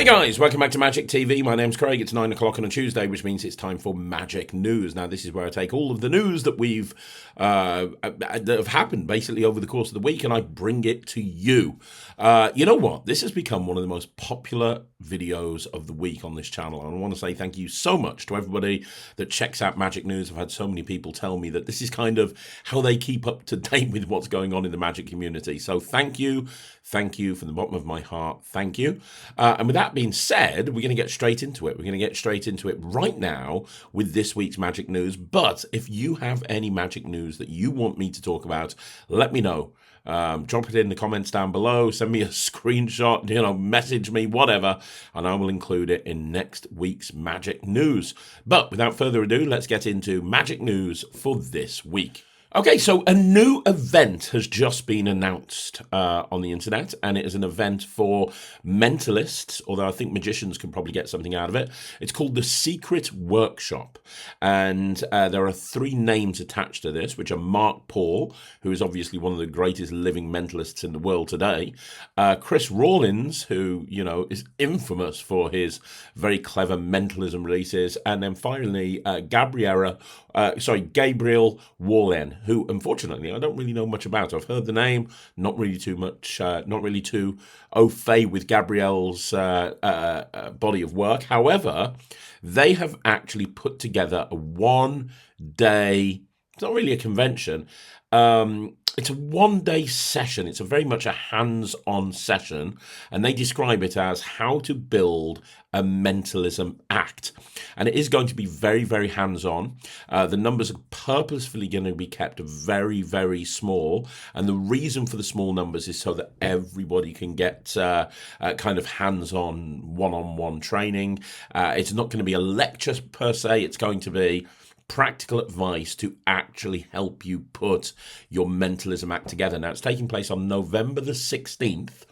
guys, welcome back to Magic TV. My name's Craig. It's 9 o'clock on a Tuesday, which means it's time for Magic News. Now, this is where I take all of the news that that have happened basically over the course of the week, and I bring it to you. You know what? This has become one of the most popular videos of the week on this channel, and I want to say thank you so much to everybody that checks out Magic News. I've had so many people tell me that this is kind of how they keep up to date with what's going on in the Magic community. So thank you from the bottom of my heart. Thank you. And with that being said, we're going to get straight into it. We're going to get straight into it right now with this week's Magic News. But if you have any Magic News that you want me to talk about, let me know. Drop it in the comments down below. Send me a screenshot, message me, whatever, and I will include it in next week's Magic News. But without further ado, let's get into Magic News for this week. Okay, so a new event has just been announced on the internet, and it is an event for mentalists, although I think magicians can probably get something out of it. It's called the Secret Workshop, and there are 3 names attached to this, which are Mark Paul, who is obviously one of the greatest living mentalists in the world today, Chris Rawlins, who, is infamous for his very clever mentalism releases, and then finally Gabriel Wallen, who unfortunately I don't really know much about. I've heard the name, not really too au fait with Gabriel's body of work. However, they have actually put together a one-day, it's not really a convention, it's a one-day session. It's very much a hands-on session, and they describe it as how to build a mentalism act. And it is going to be very, very hands-on. The numbers are purposefully going to be kept very, very small. And the reason for the small numbers is so that everybody can get kind of hands-on, one-on-one training. It's not going to be a lecture per se. It's going to be practical advice to actually help you put your mentalism act together. Now, it's taking place on November the 16th,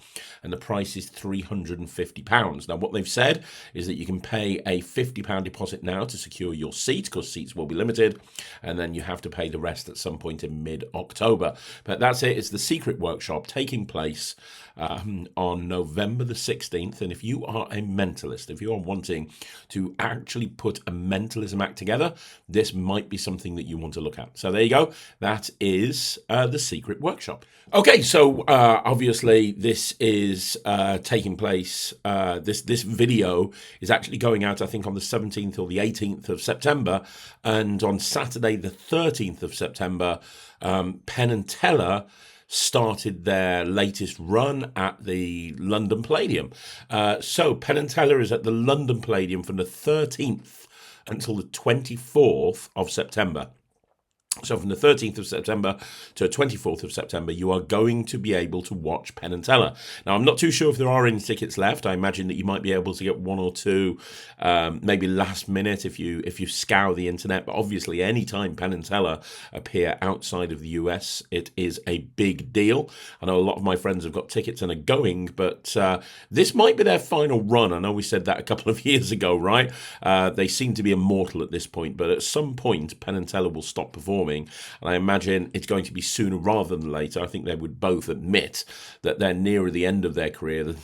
and the price is £350. Now, what they've said is that you can pay a £50 deposit now to secure your seat, because seats will be limited, and then you have to pay the rest at some point in mid-October. But that's it. It's the Secret Workshop taking place on November the 16th. And if you are a mentalist, if you are wanting to actually put a mentalism act together, this might be something that you want to look at. So there you go. That is the Secret Workshop. Okay, so obviously this is taking place, this video is actually going out, I think, on the 17th or the 18th of September. And on Saturday, the 13th of September, Penn Teller started their latest run at the London Palladium. So Penn Teller is at the London Palladium from the 13th until the 24th of September. So from the 13th of September to the 24th of September, you are going to be able to watch Penn Teller. Now, I'm not too sure if there are any tickets left. I imagine that you might be able to get 1 or 2, maybe last minute if you scour the internet. But obviously, any time Penn Teller appear outside of the US, it is a big deal. I know a lot of my friends have got tickets and are going, but this might be their final run. I know we said that a couple of years ago, right? They seem to be immortal at this point, but at some point, Penn Teller will stop performing. And I imagine it's going to be sooner rather than later. I think they would both admit that they're nearer the end of their career than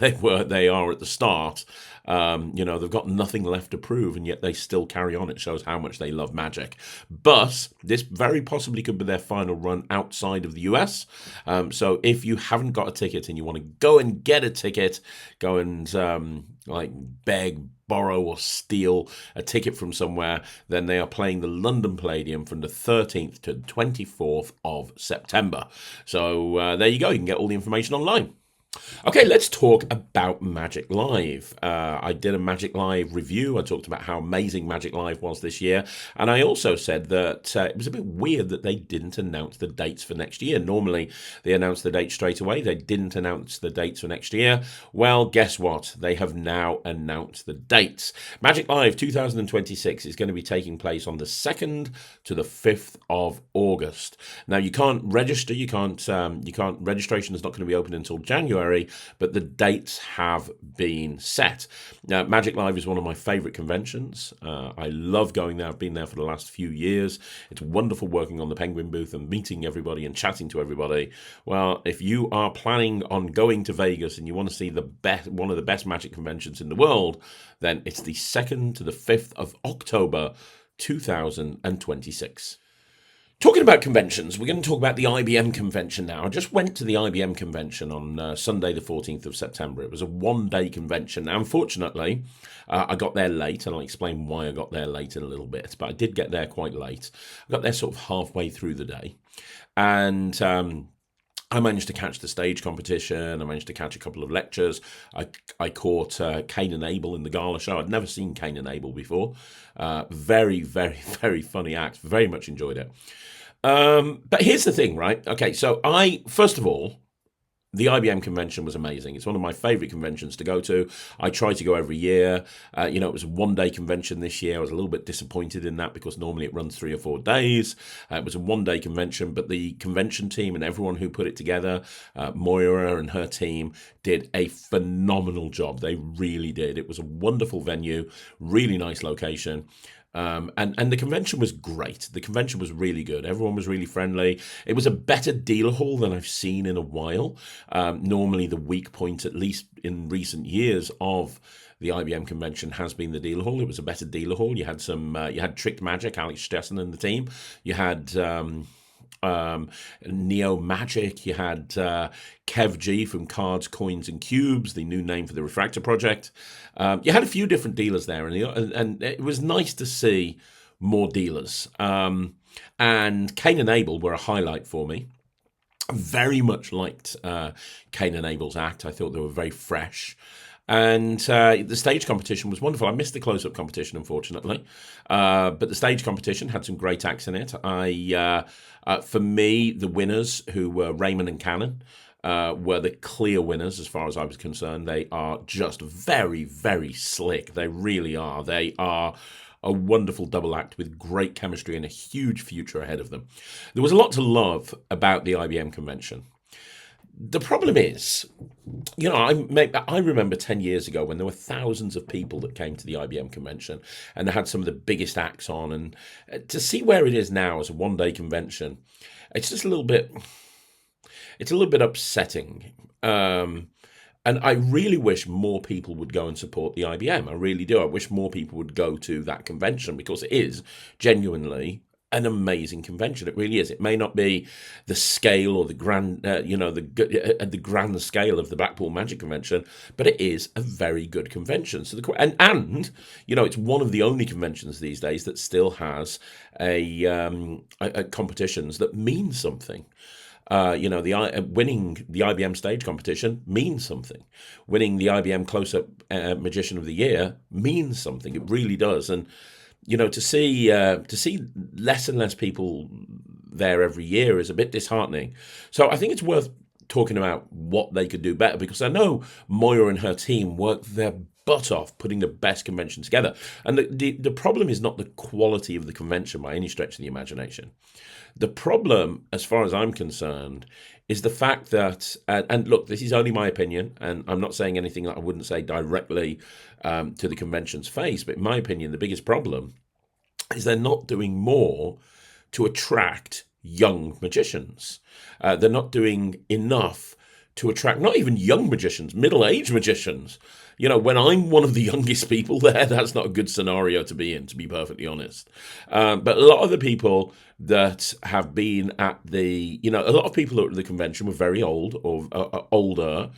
they are at the start. They've got nothing left to prove, and yet they still carry on. It shows how much they love magic. But this very possibly could be their final run outside of the US. So if you haven't got a ticket and you want to go and get a ticket, go and beg, borrow or steal a ticket from somewhere, then they are playing the London Palladium from the 13th to the 24th of September. So there you go. You can get all the information online. Okay, let's talk about Magic Live. I did a Magic Live review. I talked about how amazing Magic Live was this year. And I also said that it was a bit weird that they didn't announce the dates for next year. Normally, they announce the dates straight away. They didn't announce the dates for next year. Well, guess what? They have now announced the dates. Magic Live 2026 is going to be taking place on the 2nd to the 5th of August. Now, you can't register. Registration is not going to be open until January. January, but the dates have been set. Now, Magic Live is one of my favourite conventions. I love going there. I've been there for the last few years. It's wonderful working on the Penguin booth and meeting everybody and chatting to everybody. Well, if you are planning on going to Vegas and you want to see one of the best Magic conventions in the world, then it's the 2nd to the 5th of October 2026. Talking about conventions, we're going to talk about the IBM Convention now. I just went to the IBM Convention on Sunday, the 14th of September. It was a one-day convention. Now, unfortunately, I got there late, and I'll explain why I got there late in a little bit, but I did get there quite late. I got there sort of halfway through the day, and I managed to catch the stage competition. I managed to catch a couple of lectures. I caught Cain and Abel in the gala show. I'd never seen Cain and Abel before. Very, very, very funny act. Very much enjoyed it. But here's the thing, right? Okay, so first of all, the IBM convention was amazing. It's one of my favorite conventions to go to. I try to go every year. It was a one-day convention this year. I was a little bit disappointed in that because normally it runs 3 or 4 days. It was a one-day convention, but the convention team and everyone who put it together, Moira and her team, did a phenomenal job. They really did. It was a wonderful venue, really nice location. And the convention was great. The convention was really good. Everyone was really friendly. It was a better dealer hall than I've seen in a while. Normally the weak point, at least in recent years, of the IBM convention has been the dealer hall. It was a better dealer hall. You had you had Tricked Magic, Alex Stessen and the team. You had Neo Magic. You had Kev G from Cards, Coins and Cubes, the new name for the Refractor Project. You had a few different dealers there, and it was nice to see more dealers. And Cain and Abel were a highlight for me. Very much liked Cain and Abel's act. I thought they were very fresh. And the stage competition was wonderful. I missed the close-up competition, unfortunately. But the stage competition had some great acts in it. For me, the winners, who were Raymond and Cannon, were the clear winners as far as I was concerned. They are just very, very slick. They really are. They are a wonderful double act with great chemistry and a huge future ahead of them. There was a lot to love about the IBM convention. The problem is, I remember 10 years ago when there were thousands of people that came to the IBM convention and they had some of the biggest acts on. And to see where it is now as a one-day convention, it's just a little bit upsetting. And I really wish more people would go and support the IBM. I really do. I wish more people would go to that convention because it is genuinely an amazing convention. It really is. It may not be the scale or the grand, the grand scale of the Blackpool Magic Convention, but it is a very good convention. So it's one of the only conventions these days that still has a competitions that mean something. Winning the IBM stage competition means something. Winning the IBM Close-Up Magician of the Year means something. It really does. And to see less and less people there every year is a bit disheartening. So I think it's worth talking about what they could do better, because I know Moira and her team worked their butt off putting the best convention together. And the problem is not the quality of the convention by any stretch of the imagination. The problem, as far as I'm concerned, is the fact that, and look, this is only my opinion, and I'm not saying anything that I wouldn't say directly to the convention's face, but in my opinion, the biggest problem is they're not doing more to attract young magicians. They're not doing enough to attract not even young magicians, middle-aged magicians. When I'm one of the youngest people there, that's not a good scenario to be in, to be perfectly honest. But a lot of the people that have been at a lot of people at the convention were very old or older.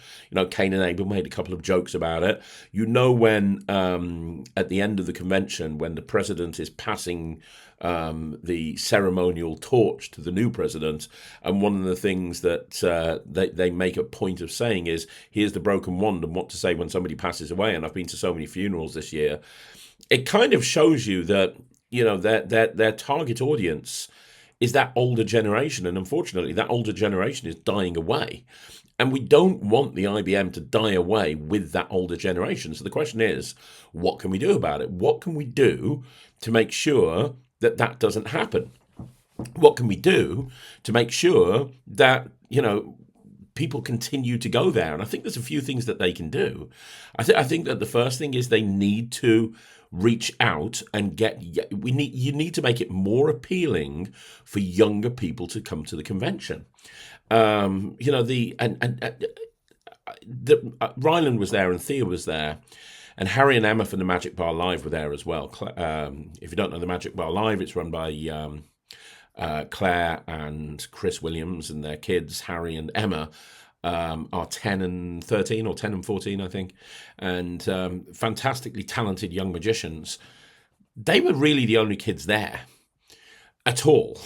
Cain and Abel made a couple of jokes about it. When at the end of the convention, when the president is passing the ceremonial torch to the new president, and one of the things that they make a point of saying is, here's the broken wand and what to say when somebody passes away. And I've been to so many funerals this year. It kind of shows you that their target audience is that older generation, and unfortunately that older generation is dying away. And we don't want the IBM to die away with that older generation. So the question is, what can we do about it? What can we do to make sure that that doesn't happen? What can we do to make sure that, people continue to go there. And I think there's a few things that they can do. I think that the first thing is they need to reach out and you need to make it more appealing for younger people to come to the convention. You know, Ryland was there and Thea was there, and Harry and Emma from the Magic Bar Live were there as well. If you don't know the Magic Bar Live, it's run by Claire and Chris Williams, and their kids, Harry and Emma, are 10 and 13, or 10 and 14, I think, and fantastically talented young magicians. They were really the only kids there at all.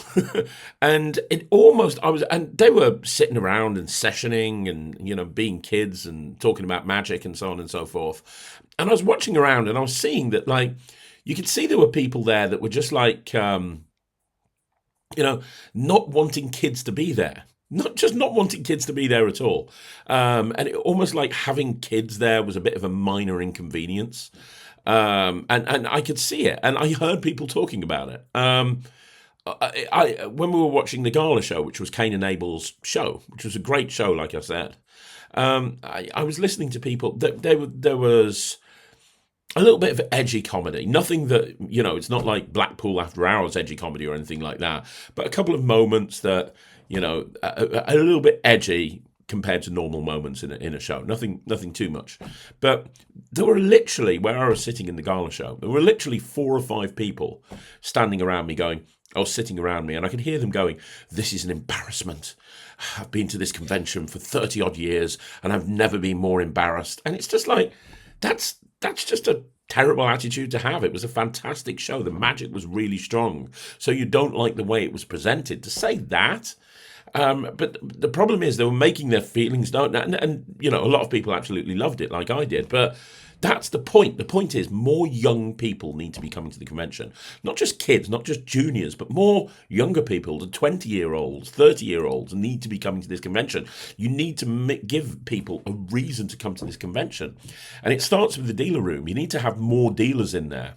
And and they were sitting around and sessioning and, you know, being kids and talking about magic and so on and so forth. And I was watching around and I was seeing that, like, you could see there were people there that were just like, you know, not wanting kids to be there. Not wanting kids to be there at all. And it almost like having kids there was a bit of a minor inconvenience. And I could see it, and I heard people talking about it. When we were watching the gala show, which was Cain and Abel's show, which was a great show, like I said, I was listening to people. There was a little bit of edgy comedy. Nothing that, you know, it's not like Blackpool After Hours edgy comedy or anything like that, but a couple of moments that, you know, a little bit edgy compared to normal moments in a show. Nothing too much. But there were literally, where I was sitting in the gala show, there were literally 4 or 5 people standing around me sitting around me, and I could hear them going, "This is an embarrassment. I've been to this convention for 30 odd years and I've never been more embarrassed." And it's just like, that's just a terrible attitude to have. It was a fantastic show. The magic was really strong. So you don't like the way it was presented. To say that, but the problem is they were making their feelings known, and you know, a lot of people absolutely loved it, like I did. But that's the point. The point is more young people need to be coming to the convention. Not just kids, not just juniors, but more younger people, the 20-year-olds, 30-year-olds need to be coming to this convention. You need to give people a reason to come to this convention. And it starts with the dealer room. You need to have more dealers in there.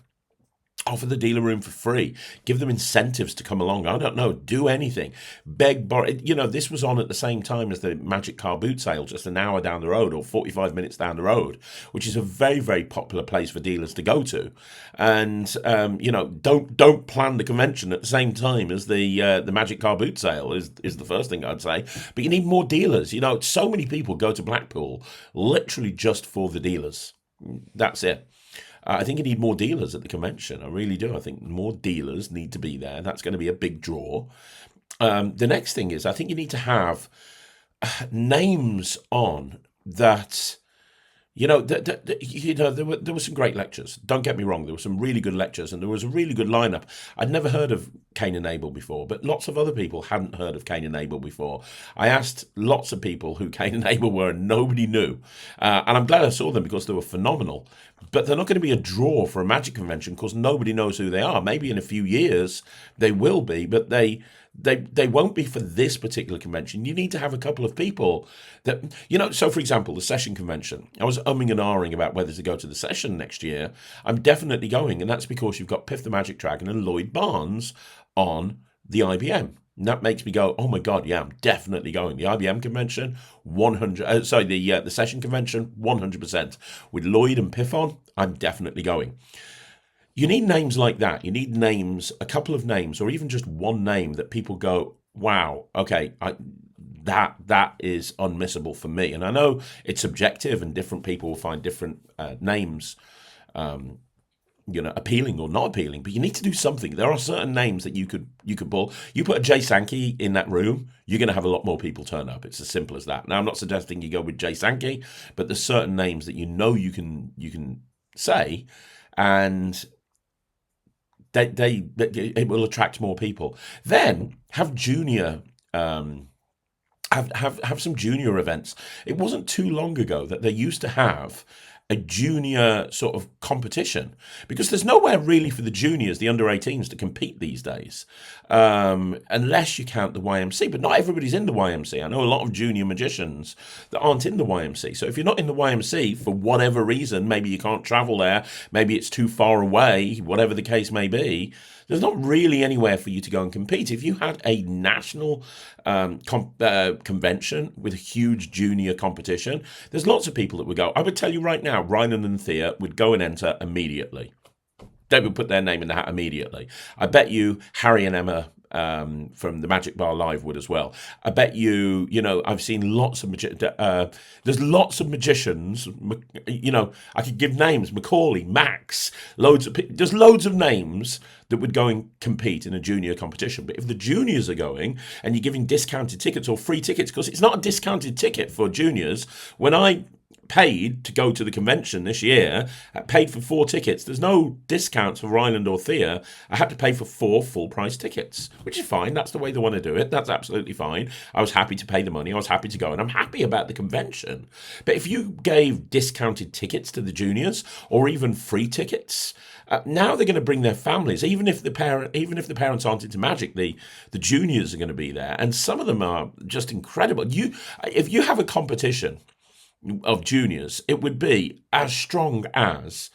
Offer the dealer room for free. Give them incentives to come along. I don't know. Do anything. Beg, borrow. You know, this was on at the same time as the Magic Car Boot Sale, just an hour down the road or 45 minutes down the road, which is a very, very popular place for dealers to go to. And you know, don't plan the convention at the same time as the Magic Car Boot Sale is the first thing I'd say. But you need more dealers. You know, so many people go to Blackpool literally just for the dealers. That's it. I think you need more dealers at the convention. I really do. I think more dealers need to be there. That's going to be a big draw. The next thing is, I think you need to have names on that. You know, there were some great lectures. Don't get me wrong. There were some really good lectures, and there was a really good lineup. I'd never heard of Cain and Abel before, but lots of other people hadn't heard of Cain and Abel before. I asked lots of people who Cain and Abel were, and nobody knew. And I'm glad I saw them because they were phenomenal. But they're not going to be a draw for a magic convention because nobody knows who they are. Maybe in a few years they will be, but they won't be for this particular convention. You need to have a couple of people that, you know, so for example, the session convention. I was umming and ahhing about whether to go to the session next year. I'm definitely going, and that's because you've got Piff the Magic Dragon and Lloyd Barnes on the IBM. And that makes me go, oh my God, yeah, I'm definitely going. The IBM convention, the session convention, 100%. With Lloyd and Piff on, I'm definitely going. You need names like that. You need names, a couple of names, or even just one name that people go, wow, okay, that is unmissable for me. And I know it's subjective and different people will find different names you know, appealing or not appealing, but you need to do something. There are certain names that you could pull. You put a Jay Sankey in that room, you're going to have a lot more people turn up. It's as simple as that. Now, I'm not suggesting you go with Jay Sankey, but there's certain names that you know you can say, and it will attract more people. Then have junior. Have some junior events. It wasn't too long ago that they used to have a junior sort of competition, because there's nowhere really for the juniors, the under 18s, to compete these days, unless you count the YMC. But not everybody's in the YMC. I know a lot of junior magicians that aren't in the YMC. So if you're not in the YMC for whatever reason, maybe you can't travel there, maybe it's too far away, whatever the case may be, there's not really anywhere for you to go and compete. If you had a national convention with a huge junior competition, there's lots of people that would go. I would tell you right now, Ryland and Thea would go and enter immediately. They would put their name in the hat immediately. I bet you Harry and Emma from the Magic Bar Live would as well. I bet you, I've seen lots of there's lots of magicians. I could give names: Macaulay, Max, there's loads of names that would go and compete in a junior competition. But if the juniors are going and you're giving discounted tickets or free tickets, because it's not a discounted ticket for juniors. When I paid to go to the convention this year, I paid for 4 tickets. There's no discounts for Ryland or Thea. I had to pay for 4 full-price tickets, which is fine. That's the way they want to do it. That's absolutely fine. I was happy to pay the money. I was happy to go, and I'm happy about the convention. But if you gave discounted tickets to the juniors or even free tickets, now they're going to bring their families. Even if the parents aren't into magic, the juniors are going to be there, and some of them are just incredible. If you have a competition of juniors, it would be as strong as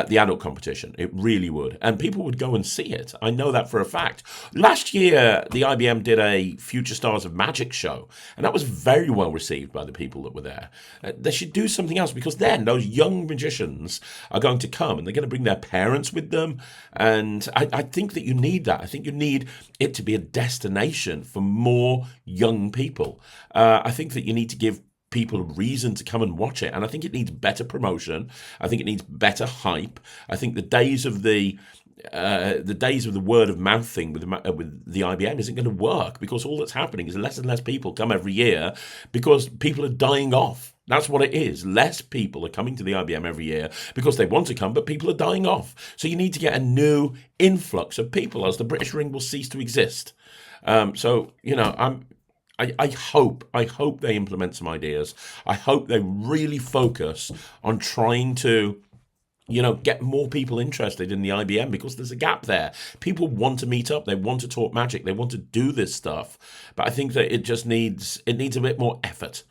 the adult competition. It really would. And people would go and see it. I know that for a fact. Last year, the IBM did a Future Stars of Magic show, and that was very well received by the people that were there. They should do something else, because then those young magicians are going to come, and they're going to bring their parents with them. And I think that you need that. I think you need it to be a destination for more young people. I think that you need to give people a reason to come and watch it, and I think it needs better promotion. I think it needs better hype. I think the days of the word of mouth thing with the IBM isn't going to work, because all that's happening is less and less people come every year because people are dying off. That's what it is. Less people are coming to the IBM every year because they want to come, but people are dying off. So you need to get a new influx of people, as the British Ring will cease to exist. I hope they implement some ideas. I hope they really focus on trying to, get more people interested in the IBM, because there's a gap there. People want to meet up. They want to talk magic. They want to do this stuff. But I think that it needs a bit more effort.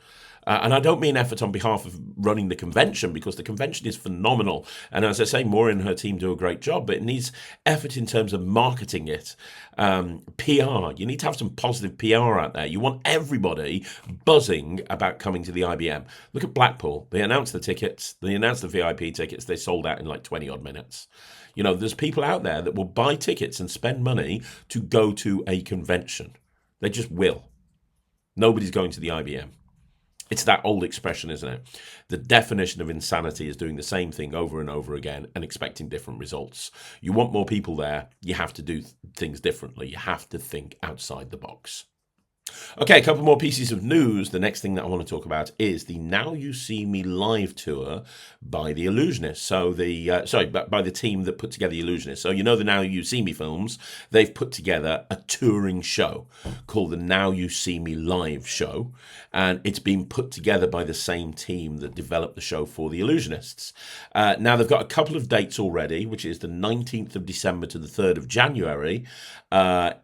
And I don't mean effort on behalf of running the convention, because the convention is phenomenal. And as I say, Maureen and her team do a great job, but it needs effort in terms of marketing it. PR. You need to have some positive PR out there. You want everybody buzzing about coming to the IBM. Look at Blackpool. They announced the tickets. They announced the VIP tickets. They sold out in like 20 odd minutes. There's people out there that will buy tickets and spend money to go to a convention. They just will. Nobody's going to the IBM. It's that old expression, isn't it? The definition of insanity is doing the same thing over and over again and expecting different results. You want more people there, you have to do things differently. You have to think outside the box. Okay, a couple more pieces of news. The next thing that I want to talk about is the Now You See Me live tour by the Illusionists. So by the team that put together the Illusionists. So the Now You See Me films, they've put together a touring show called the Now You See Me Live show, and it's been put together by the same team that developed the show for the Illusionists. Now they've got a couple of dates already, which is the 19th of December to the 3rd of January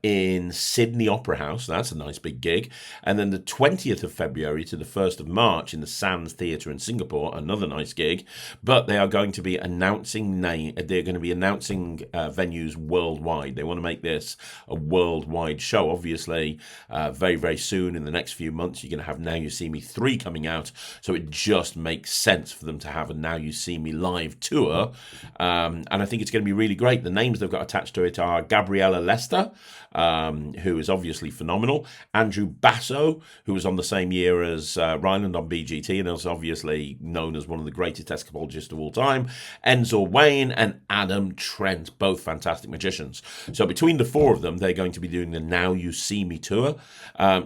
in Sydney Opera House. That's a nice big gig. And then the 20th of February to the 1st of March in the Sands Theatre in Singapore, another nice gig. But they are going to be announcing venues worldwide. They want to make this a worldwide show. Obviously, very, very soon in the next few months, you're going to have Now You See Me 3 coming out. So it just makes sense for them to have a Now You See Me live tour. And I think it's going to be really great. The names they've got attached to it are Gabriella Lester, who is obviously phenomenal. Andrew Basso, who was on the same year as Ryland on BGT and is obviously known as one of the greatest escapologists of all time. Enzo Wayne and Adam Trent, both fantastic magicians. So between the 4 of them, they're going to be doing the Now You See Me tour.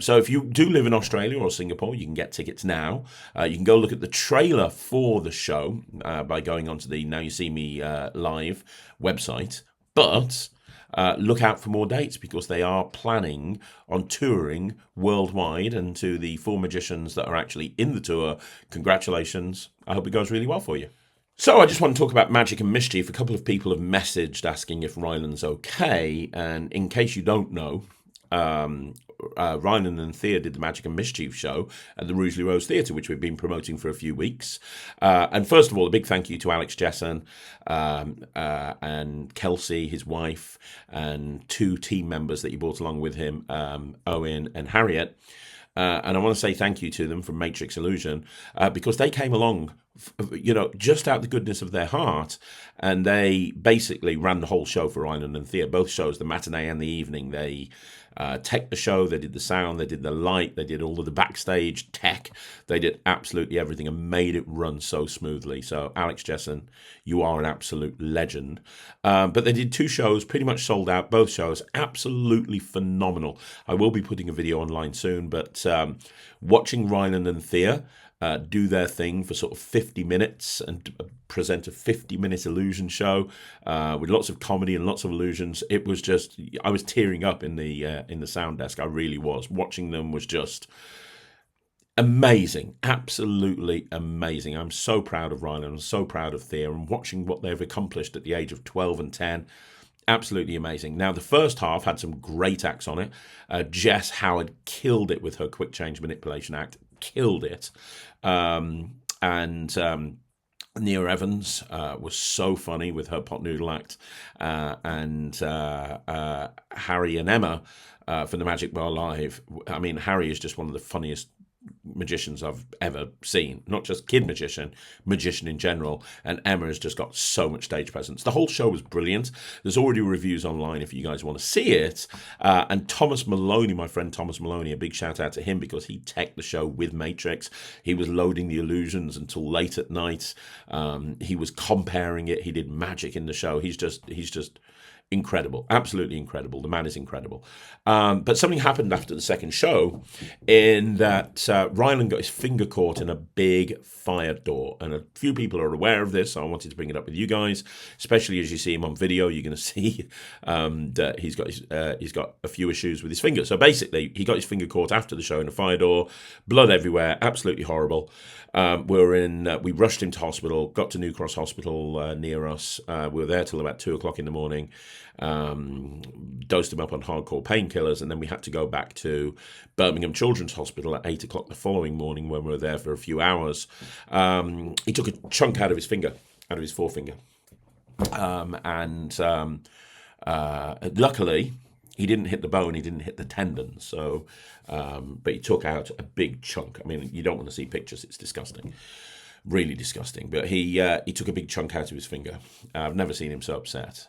So if you do live in Australia or Singapore, you can get tickets now. You can go look at the trailer for the show by going onto the Now You See Me live website. But look out for more dates, because they are planning on touring worldwide. And to the 4 magicians that are actually in the tour, congratulations. I hope it goes really well for you. So I just want to talk about Magic and Mischief. A couple of people have messaged asking if Ryland's okay, and in case you don't know, Ryland and Thea did the Magic and Mischief show at the Rugeley Rose Theatre, which we've been promoting for a few weeks. And first of all, a big thank you to Alex Jesson and Kelsey, his wife, and two team members that he brought along with him, Owen and Harriet. And I want to say thank you to them from Matrix Illusion because they came along, just out the goodness of their heart, and they basically ran the whole show for Ryland and Thea, both shows, the matinee and the evening. They teched the show, they did the sound, they did the light, they did all of the backstage tech, they did absolutely everything and made it run so smoothly. So Alex Jesson, you are an absolute legend. But they did two shows, pretty much sold out, both shows, absolutely phenomenal. I will be putting a video online soon, but watching Ryland and Thea do their thing for sort of 50 minutes and present a 50-minute illusion show with lots of comedy and lots of illusions. It was just, I was tearing up in the sound desk. I really was. Watching them was just amazing, absolutely amazing. I'm so proud of Ryland. I'm so proud of Thea, and watching what they've accomplished at the age of 12 and 10. Absolutely amazing. Now, the first half had some great acts on it. Jess Howard killed it with her quick change manipulation act. Killed it. And Nia Evans was so funny with her pot noodle act. And Harry and Emma from the Magic Bar Live. I mean, Harry is just one of the funniest magicians I've ever seen. Not just kid magician in general. And Emma has just got so much stage presence. The whole show was brilliant. There's already reviews online if you guys want to see it. And Thomas Maloney, my friend Thomas Maloney, a big shout out to him because he teched the show with Matrix. He was loading the illusions until late at night. He was comparing it. He did magic in the show. He's just incredible, absolutely incredible. The man is incredible. But something happened after the second show in that Ryland got his finger caught in a big fire door. And a few people are aware of this, so I wanted to bring it up with you guys, especially as you see him on video. You're going to see that he's got a few issues with his finger. So basically, he got his finger caught after the show in a fire door, blood everywhere, absolutely horrible. We rushed him to hospital, got to New Cross Hospital near us. We were there till about 2 o'clock in the morning. Dosed him up on hardcore painkillers, and then we had to go back to Birmingham Children's Hospital at 8 o'clock the following morning when we were there for a few hours. He took a chunk out of his finger, out of his forefinger. Luckily, he didn't hit the bone, he didn't hit the tendon, so but he took out a big chunk. I mean, you don't want to see pictures, it's disgusting. Really disgusting. But he took a big chunk out of his finger. I've never seen him so upset.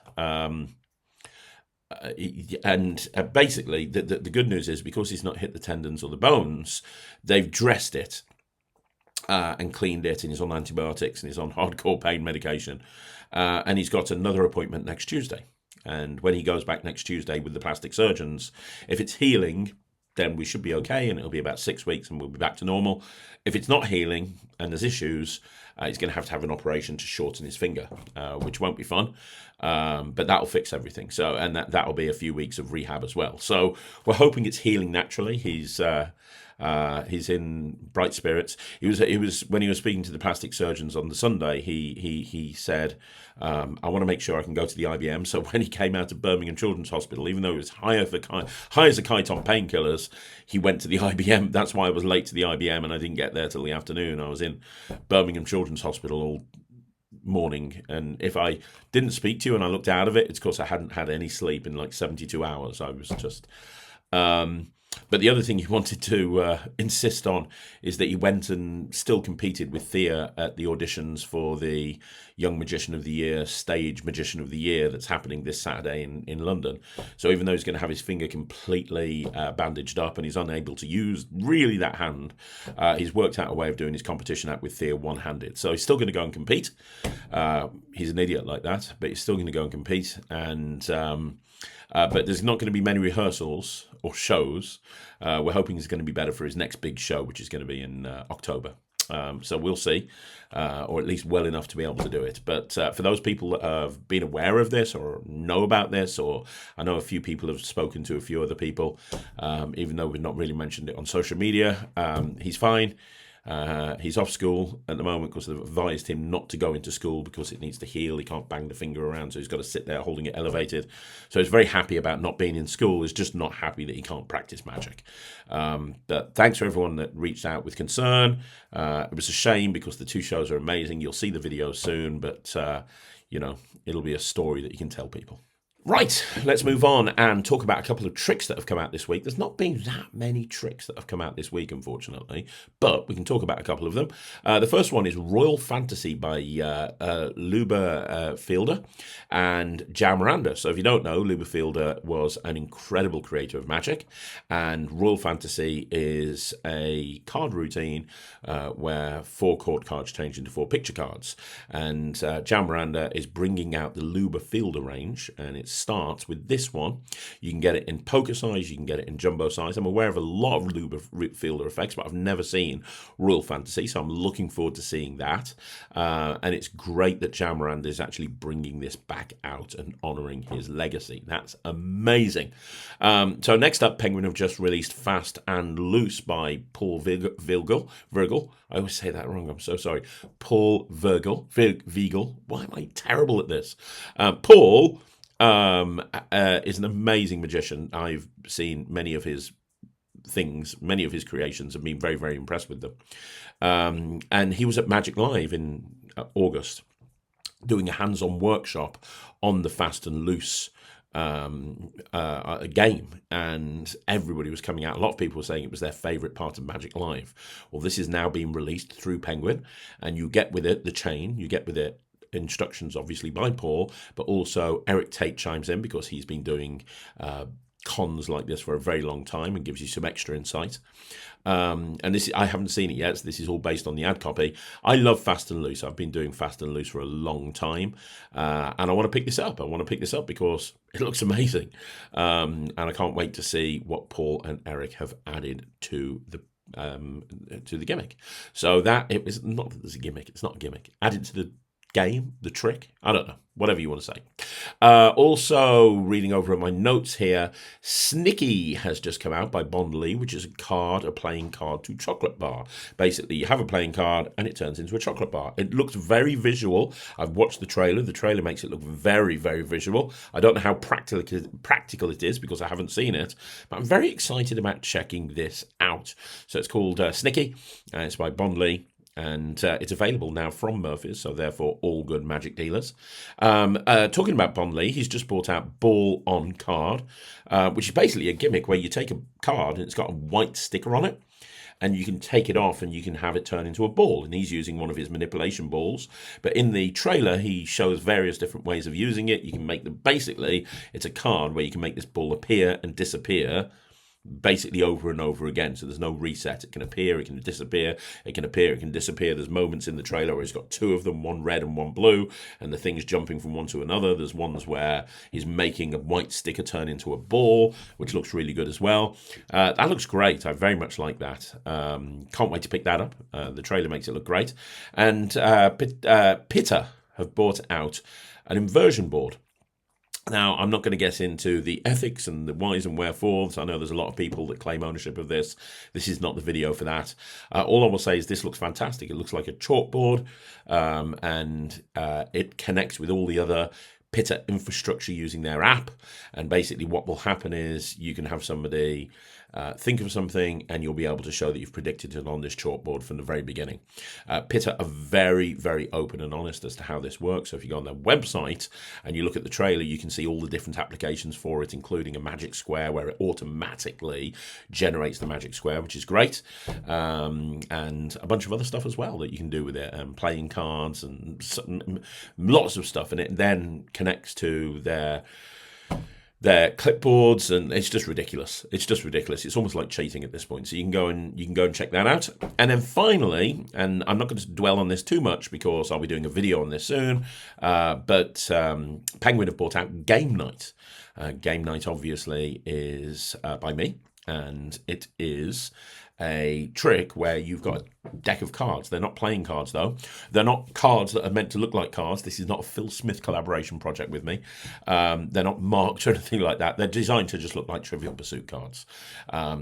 Basically, the good news is because he's not hit the tendons or the bones, they've dressed it and cleaned it, and he's on antibiotics and he's on hardcore pain medication. And he's got another appointment next Tuesday. And when he goes back next Tuesday with the plastic surgeons, if it's healing, then we should be okay, and it'll be about 6 weeks and we'll be back to normal. If it's not healing and there's issues, he's going to have an operation to shorten his finger, which won't be fun, but that'll fix everything. So, and that'll be a few weeks of rehab as well. So we're hoping it's healing naturally. He's in bright spirits. He was when he was speaking to the plastic surgeons on the Sunday. He said, "I want to make sure I can go to the IBM." So when he came out of Birmingham Children's Hospital, even though he was high as a kite on painkillers, he went to the IBM. That's why I was late to the IBM, and I didn't get there till the afternoon. I was in Birmingham Children's Hospital all morning, and if I didn't speak to you and I looked out of it, it's because I hadn't had any sleep in like 72 hours. I was just. But the other thing he wanted to insist on is that he went and still competed with Thea at the auditions for the Young Magician of the Year, Stage Magician of the Year that's happening this Saturday in London. So even though he's going to have his finger completely bandaged up and he's unable to use really that hand, he's worked out a way of doing his competition act with Thea one-handed. So he's still going to go and compete. He's an idiot like that, but he's still going to go and compete. And but there's not going to be many rehearsals or shows. We're hoping it's going to be better for his next big show, which is going to be in October. So we'll see, or at least well enough to be able to do it. But for those people that have been aware of this or know about this, or I know a few people have spoken to a few other people, even though we've not really mentioned it on social media, he's fine. He's off school at the moment because they've advised him not to go into school because it needs to heal. He can't bang the finger around, so he's got to sit there holding it elevated. So he's very happy about not being in school. He's just not happy that he can't practice magic. But thanks for everyone that reached out with concern. It was a shame because the two shows are amazing. You'll see the video soon, but it'll be a story that you can tell people. Right, let's move on and talk about a couple of tricks that have come out this week. There's not been that many tricks that have come out this week, unfortunately, but we can talk about a couple of them. The first one is Royal Fantasy by Luba Fielder and Jam Miranda. So if you don't know, Luba Fielder was an incredible creator of magic, and Royal Fantasy is a card routine where 4 court cards change into 4 picture cards. And Jam Miranda is bringing out the Luba Fielder range, and it's starts with this one. You can get it in poker size, you can get it in jumbo size. I'm aware of a lot of Luba Fielder effects, but I've never seen Royal Fantasy, so I'm looking forward to seeing that. And it's great that Jam Miranda is actually bringing this back out and honouring his legacy. That's amazing. So next up, Penguin have just released Fast and Loose by Paul Virgil. I always say that wrong, I'm so sorry. Paul Virgil. Why am I terrible at this? Paul is an amazing magician. I've seen many of his things, many of his creations, have been very, very impressed with them. And he was at Magic Live in August doing a hands-on workshop on the Fast and Loose game, and everybody was coming out. A lot of people were saying it was their favourite part of Magic Live. Well, this is now being released through Penguin, and you get with it the chain, you get with it instructions obviously by Paul, but also Eric Tate chimes in because he's been doing cons like this for a very long time and gives you some extra insight. And this, I haven't seen it yet, so this is all based on the ad copy. I love Fast and Loose. I've been doing Fast and Loose for a long time, and I want to pick this up. I want to pick this up because it looks amazing, and I can't wait to see what Paul and Eric have added to the gimmick. So that it was not that there's a gimmick. It's not a gimmick. Added to the game, the trick, I don't know, whatever you want to say. Also, reading over my notes here, Snicky has just come out by Bond Lee, which is a playing card to chocolate bar. Basically, you have a playing card and it turns into a chocolate bar. It looks very visual. I've watched the trailer. The trailer makes it look very, very visual. I don't know how practical it is because I haven't seen it, but I'm very excited about checking this out. So it's called Snicky, and it's by Bond Lee. And it's available now from Murphy's, so therefore all good magic dealers. Talking about Bond Lee, he's just brought out Ball on Card, which is basically a gimmick where you take a card and it's got a white sticker on it, and you can take it off and you can have it turn into a ball. And he's using one of his manipulation balls. But in the trailer, he shows various different ways of using it. You can make them, basically, it's a card where you can make this ball appear and disappear basically over and over again, so there's no reset. It can appear, it can disappear, it can appear, it can disappear. There's moments in the trailer where he's got 2 of them, one red and one blue, and the thing's jumping from one to another. There's ones where he's making a white sticker turn into a ball, which looks really good as well. That looks great. I very much like that. Can't wait to pick that up. The trailer makes it look great. And Pitta have brought out an inversion board. Now, I'm not going to get into the ethics and the whys and wherefores. I know there's a lot of people that claim ownership of this. This is not the video for that. All I will say is this looks fantastic. It looks like a chalkboard, and it connects with all the other Pitta infrastructure using their app. And basically what will happen is you can have somebody think of something and you'll be able to show that you've predicted it on this chalkboard from the very beginning. Pitta are very, very open and honest as to how this works. So if you go on their website and you look at the trailer, you can see all the different applications for it, including a magic square where it automatically generates the magic square, which is great. And a bunch of other stuff as well that you can do with it, playing cards and lots of stuff. And it then connects to their clipboards, and it's just ridiculous. It's almost like cheating at this point. So you can go and check that out. And then finally, and I'm not going to dwell on this too much because I'll be doing a video on this soon, but Penguin have brought out Game Night. Game Night obviously is by me. And it is a trick where you've got a deck of cards. They're not playing cards, though. They're not cards that are meant to look like cards. This is not a Phil Smith collaboration project with me. They're not marked or anything like that. They're designed to just look like Trivial Pursuit cards.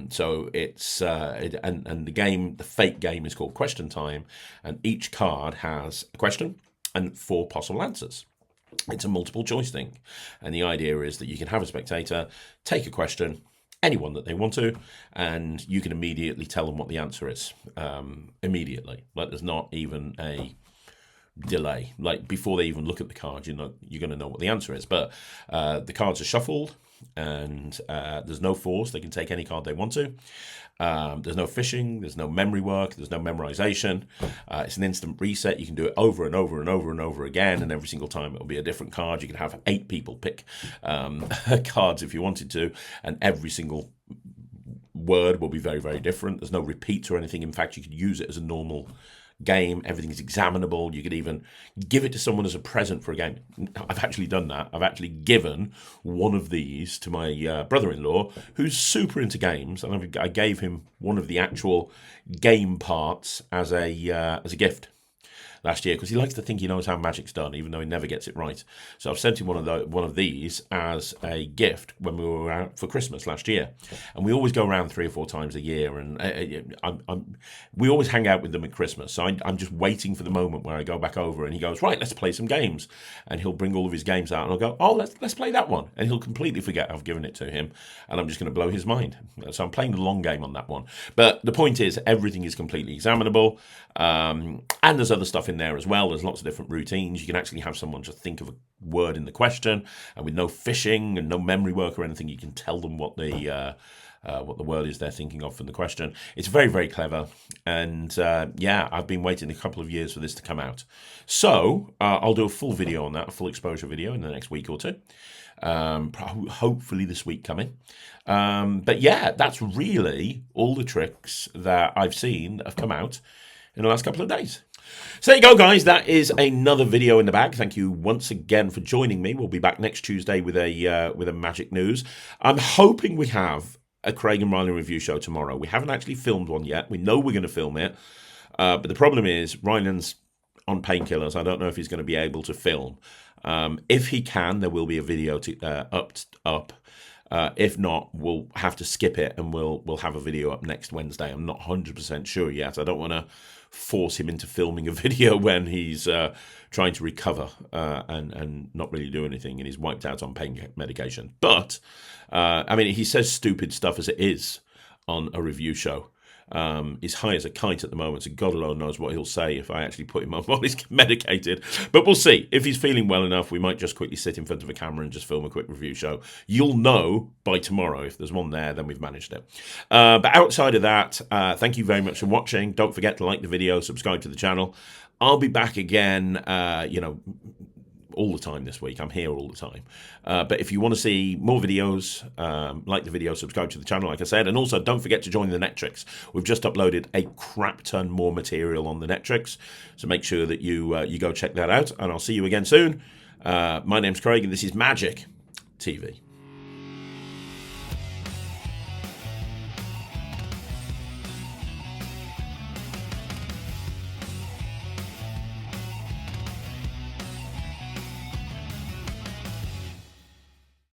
So it's and the game, the fake game, is called Question Time, and each card has a question and 4 possible answers. It's a multiple choice thing, and the idea is that you can have a spectator take a question, anyone that they want to, and you can immediately tell them what the answer is immediately. Like, there's not even a delay. Like, before they even look at the card, you're going to know what the answer is. But the cards are shuffled, and there's no force. They can take any card they want to. There's no fishing, there's no memory work, there's no memorization. It's an instant reset. You can do it over and over and over and over again, and every single time it'll be a different card. You can have 8 people pick cards if you wanted to, and every single word will be very, very different. There's no repeats or anything. In fact, you could use it as a normal game. Everything is examinable. You could even give it to someone as a present for a game. I've actually done that. I've actually given one of these to my brother-in-law, who's super into games, and I gave him one of the actual game parts as a gift last year, because he likes to think he knows how magic's done, even though he never gets it right. So I've sent him one of these as a gift when we were out for Christmas last year, and we always go around 3 or 4 times a year, and we always hang out with them at Christmas. So I'm just waiting for the moment where I go back over, and he goes, right, let's play some games, and he'll bring all of his games out, and I'll go, oh, let's play that one, and he'll completely forget I've given it to him, and I'm just going to blow his mind. So I'm playing the long game on that one. But the point is, everything is completely examinable, and there's other stuff in there as well. There's lots of different routines. You can actually have someone just think of a word in the question, and with no fishing and no memory work or anything, you can tell them what the word is they're thinking of from the question. It's very, very clever, and I've been waiting a couple of years for this to come out. So I'll do a full video on that, a full exposure video in the next week or two. Hopefully this week coming. But yeah, that's really all the tricks that I've seen that have come out in the last couple of days. So there you go, guys. That is another video in the bag. Thank you once again for joining me. We'll be back next Tuesday with a magic news. I'm hoping we have a Craig and Ryland review show tomorrow. We haven't actually filmed one yet. We know we're going to film it, but the problem is Ryland's on painkillers. I don't know if he's going to be able to film. If he can, there will be a video up. If not, we'll have to skip it, and we'll have a video up next Wednesday. I'm not 100% sure yet. I don't want to force him into filming a video when he's trying to recover and not really do anything, and he's wiped out on pain medication. But I mean, he says stupid stuff as it is on a review show. He's high as a kite at the moment, so God alone knows what he'll say if I actually put him on while he's medicated. But we'll see. If he's feeling well enough, we might just quickly sit in front of a camera and just film a quick review show. You'll know by tomorrow. If there's one there, then we've managed it. But outside of that, thank you very much for watching. Don't forget to like the video, subscribe to the channel. I'll be back again, all the time this week. I'm here all the time. But if you want to see more videos, like the video, subscribe to the channel, like I said. And also, don't forget to join the Netrix. We've just uploaded a crap ton more material on the Netrix. So make sure that you go check that out. And I'll see you again soon. My name's Craig, and this is Magic TV.